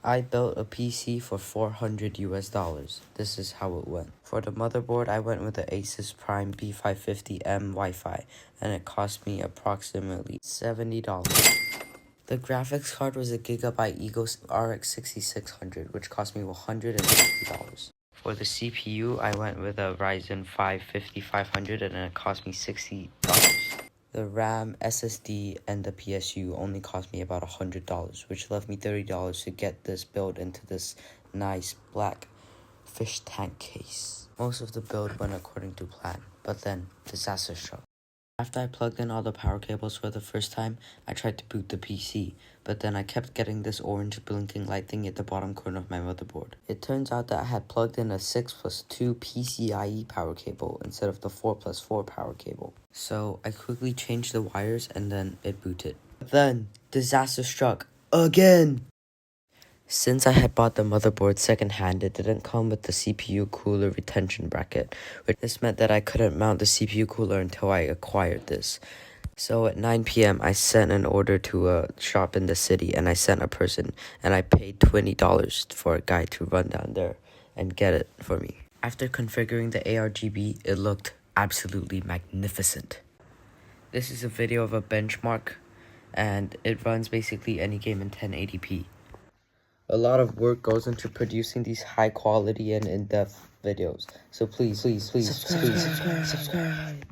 I built a PC for $400 US. This is how it went. For the motherboard, I went with the Asus Prime B550M Wi-Fi, and it cost me approximately $70. The graphics card was a Gigabyte Eagle RX 6600, which cost me $150. For the CPU, I went with a Ryzen 5 5500, and it cost me $60. The RAM, SSD, and the PSU only cost me about $100, which left me $30 to get this build into this nice black fish tank case. Most of the build went according to plan, but then disaster struck. After I plugged in all the power cables for the first time, I tried to boot the PC, but then I kept getting this orange blinking light thing at the bottom corner of my motherboard. It turns out that I had plugged in a 6+2 PCIe power cable instead of the 4+4 power cable. So I quickly changed the wires and then it booted. But then, disaster struck again! Since I had bought the motherboard secondhand, it didn't come with the CPU cooler retention bracket, which this meant that I couldn't mount the CPU cooler until I acquired this. So at 9 p.m. I sent an order to a shop in the city, and I sent a person, and I paid $20 for a guy to run down there and get it for me. After configuring the ARGB, it looked absolutely magnificent. This is a video of a benchmark, and it runs basically any game in 1080p. A lot of work goes into producing these high quality and in-depth videos. So please subscribe.